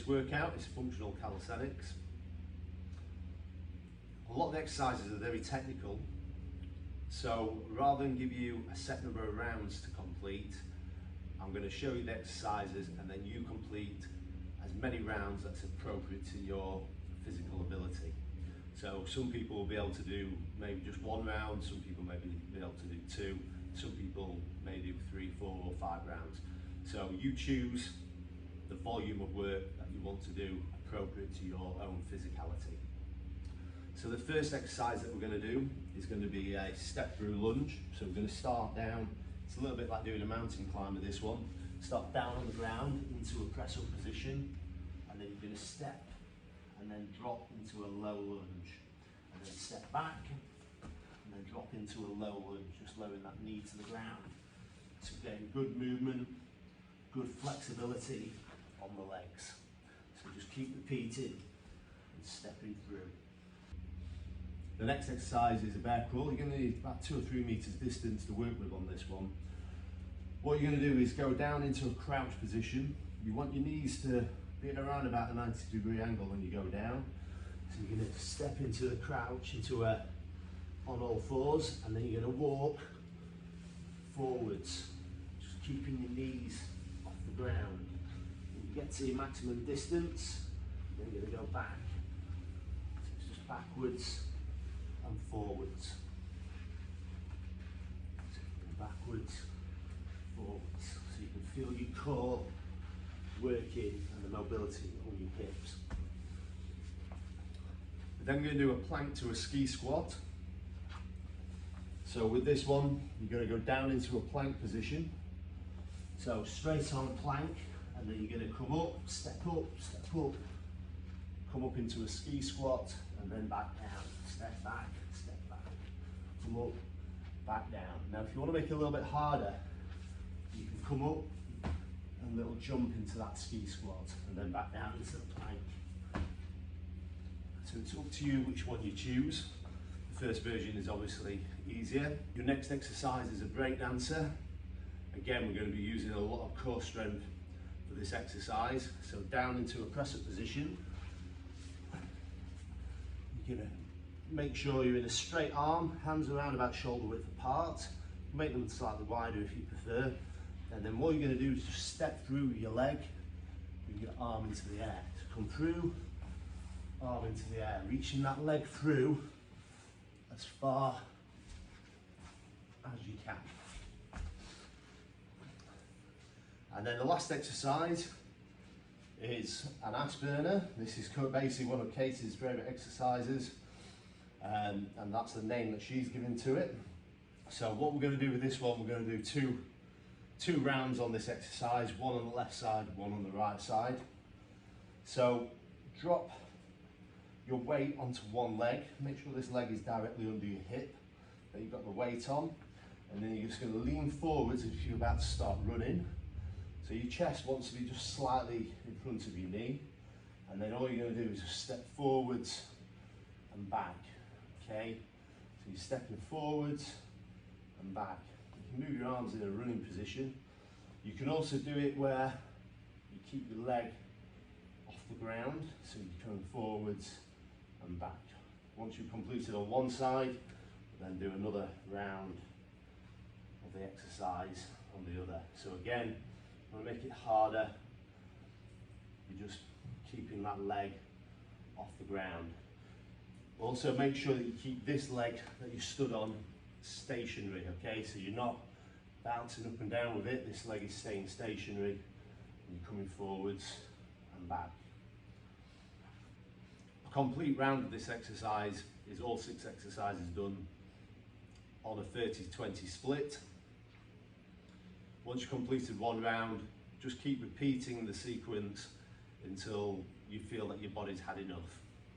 this workout is functional calisthenics. A lot of the exercises are very technical, so rather than give you a set number of rounds to complete, I'm going to show you the exercises and then you complete as many rounds that's appropriate to your physical ability. So some people will be able to do maybe just one round, some people may be able to do two, some people may do 3, 4 or 5 rounds. So you choose the volume of work that you want to do appropriate to your own physicality. So the first exercise that we're going to do is going to be a step through lunge. So we're going to start down. It's a little bit like doing a mountain climber, this one. Start down on the ground into a press up position, and then you're going to step and then drop into a low lunge, and then step back and then drop into a low lunge, just lowering that knee to the ground. So getting good movement, good flexibility on the legs. So just keep repeating and stepping through. The next exercise is a bear crawl. You're going to need about 2 or 3 meters distance to work with on this one. What you're going to do is go down into a crouch position. You want your knees to be at around about a 90-degree angle when you go down. So you're going to step into the crouch, into a on all fours, and then you're going to walk forwards, just keeping your knees off the ground. When you get to your maximum distance, then you're going to go back. So it's just backwards and forwards. So backwards, forwards. So you can feel your core working and the mobility on your hips. Then we're going to do a plank to a ski squat. So with this one, you're going to go down into a plank position. So straight on plank, and then you're going to come up, step up, come up into a ski squat, and then back down. Step back, come up, back down. Now if you want to make it a little bit harder, you can come up and a little jump into that ski squat, and then back down into the plank. So it's up to you which one you choose. The first version is obviously easier. Your next exercise is a break dancer. Again, we're going to be using a lot of core strength for this exercise. So down into a press up position. You're going to make sure you're in a straight arm, hands around about shoulder width apart. Make them slightly wider if you prefer. And then what you're going to do is just step through your leg, bring your arm into the air. So come through, arm into the air, reaching that leg through as far as you can. And then the last exercise is an ass burner. This is basically one of Katie's favourite exercises, and that's the name that she's given to it. So what we're going to do with this one, we're going to do two rounds on this exercise, one on the left side, one on the right side. So drop your weight onto one leg, make sure this leg is directly under your hip, that you've got the weight on, and then you're just going to lean forwards as if you're about to start running. So your chest wants to be just slightly in front of your knee, and then all you're going to do is just step forwards and back, okay? So you're stepping forwards and back. You can move your arms in a running position. You can also do it where you keep your leg off the ground, so you're coming forwards and back. Once you've completed on one side, then do another round of the exercise on the other. So again, to make it harder, you're just keeping that leg off the ground. Also make sure that you keep this leg that you stood on stationary, okay? So you're not bouncing up and down with it, this leg is staying stationary, and you're coming forwards and back. A complete round of this exercise is all 6 exercises done on a 30-20 split. Once you've completed one round, just keep repeating the sequence until you feel that your body's had enough.